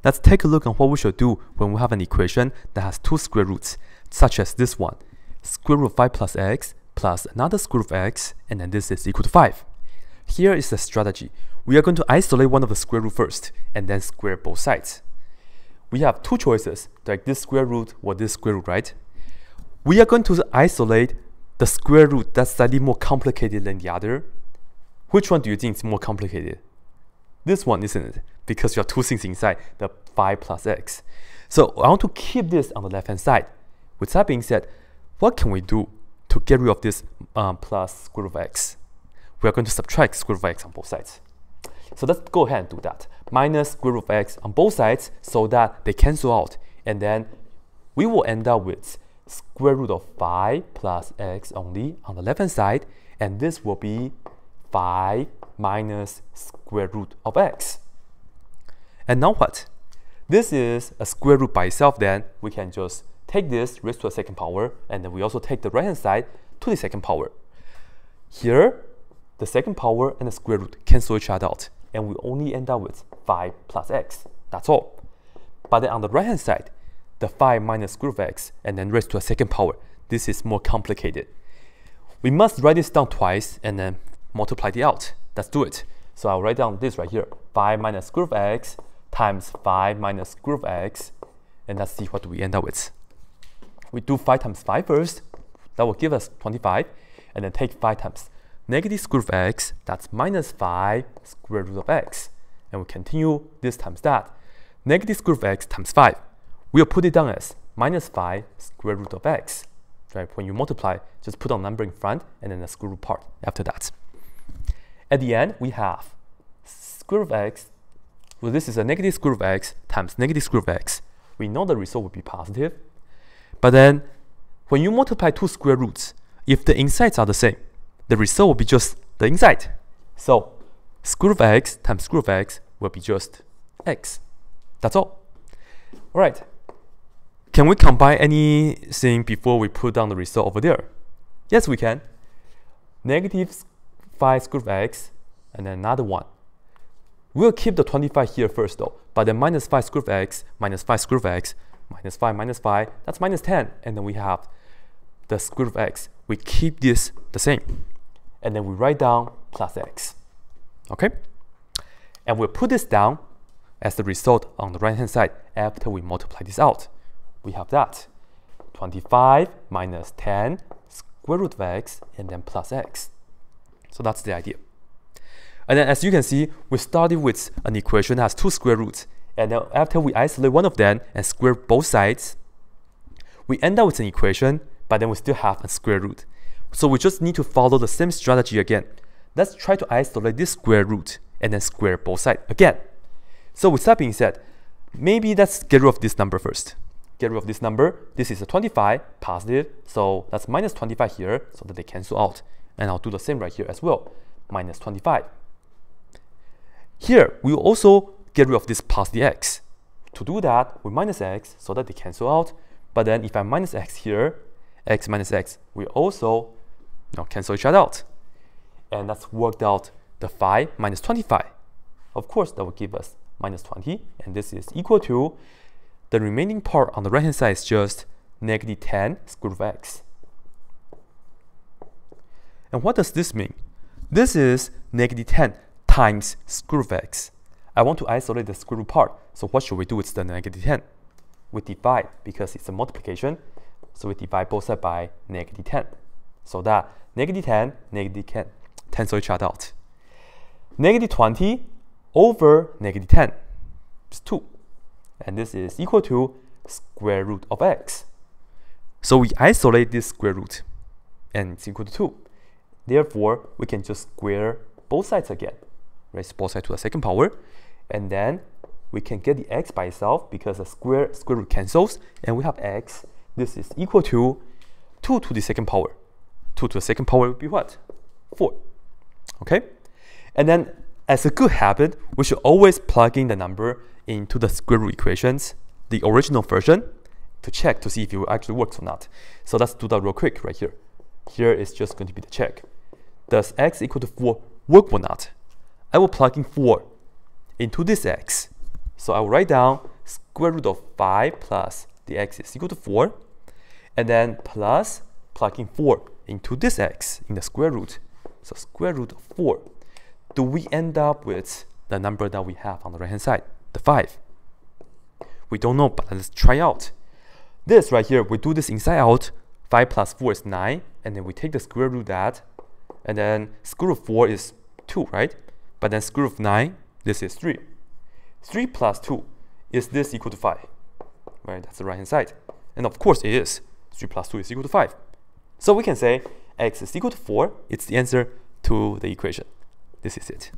let's take a look on what we should do when we have an equation that has two square roots, such as this one, square root of 5 plus x plus another square root of x, and then this is equal to 5. Here is the strategy. We are going to isolate one of the square root first, and then square both sides. We have two choices, like this square root or this square root, right? We are going to isolate the square root that's slightly more complicated than the other. Which one do you think is more complicated? This one, isn't it? Because you have two things inside, the 5 plus x. So I want to keep this on the left-hand side. With that being said, what can we do to get rid of this plus square root of x? We are going to subtract square root of x on both sides. So let's go ahead and do that. Minus square root of x on both sides so that they cancel out. And then we will end up with square root of 5 plus x only on the left-hand side. And this will be 5 minus square root of x. And now what? This is a square root by itself, then we can just take this raised to the second power, and then we also take the right-hand side to the second power. Here, the second power and the square root cancel each other out, and we only end up with 5 plus x. That's all. But then on the right-hand side, the 5 minus square root of x, and then raised to a second power. This is more complicated. We must write this down twice, and then multiply it out. Let's do it. So I'll write down this right here. 5 minus square root of x times 5 minus square root of x. And let's see what we end up with. We do 5 times 5 first. That will give us 25. And then take 5 times negative square root of x. That's minus 5 square root of x. And we continue this times that. Negative square root of x times 5. We'll put it down as minus 5 square root of x. Right? When you multiply, just put a number in front and then the square root part after that. At the end, we have square root of x. Well, this is a negative square root of x times negative square root of x. We know the result will be positive. But then, when you multiply two square roots, if the insides are the same, the result will be just the inside. So, square root of x times square root of x will be just x. That's all. Alright. Can we combine anything before we put down the result over there? Yes, we can. Negative 5 square root of x, and then another one. We'll keep the 25 here first though, but then minus 5 square root of x, minus 5 square root of x, minus 5, that's minus 10. And then we have the square root of x. We keep this the same. And then we write down plus x. Okay? And we'll put this down as the result on the right-hand side after we multiply this out. We have that. 25 minus 10 square root of x, and then plus x. So that's the idea. And then as you can see, we started with an equation that has two square roots. And then after we isolate one of them and square both sides, we end up with an equation, but then we still have a square root. So we just need to follow the same strategy again. Let's try to isolate this square root and then square both sides again. So with that being said, maybe let's get rid of this number first. Get rid of this number. This is a 25 positive, so that's minus 25 here so that they cancel out. And I'll do the same right here as well, minus 25. Here, we will also get rid of this positive x. To do that, we minus x so that they cancel out. But then if I minus x here, x minus x, we also cancel each other out. And that's worked out the 5 minus 25. Of course, that will give us minus 20. And this is equal to, the remaining part on the right-hand side is just negative 10 square root of x. And what does this mean? This is negative 10 times square root of x. I want to isolate the square root part. So what should we do with the negative 10? We divide because it's a multiplication. So we divide both sides by negative 10. So that negative 10 cancel each other out. Negative 20 over negative 10 is 2. And this is equal to square root of x. So we isolate this square root and it's equal to 2. Therefore, we can just square both sides again. Raise both sides to the second power. And then we can get the x by itself because the square root cancels. And we have x. This is equal to 2 to the second power. 2 to the second power would be what? 4. Okay? And then as a good habit, we should always plug in the number into the square root equations, the original version, to check to see if it actually works or not. So let's do that real quick right here. Here is just going to be the check. Does x equal to 4 work or not? I will plug in 4 into this x. So I will write down square root of 5 plus the x is equal to 4, and then plus plugging 4 into this x in the square root. So square root of 4. Do we end up with the number that we have on the right hand side, the 5? We don't know, but let's try out. This right here, we do this inside out. 5 plus 4 is 9, and then we take the square root of that, and then square root of 4 is 2, right? But then square root of 9, this is 3. 3 plus 2, is this equal to 5? Right, that's the right hand side. And of course it is. 3 plus 2 is equal to 5. So we can say x is equal to 4. It's the answer to the equation. This is it.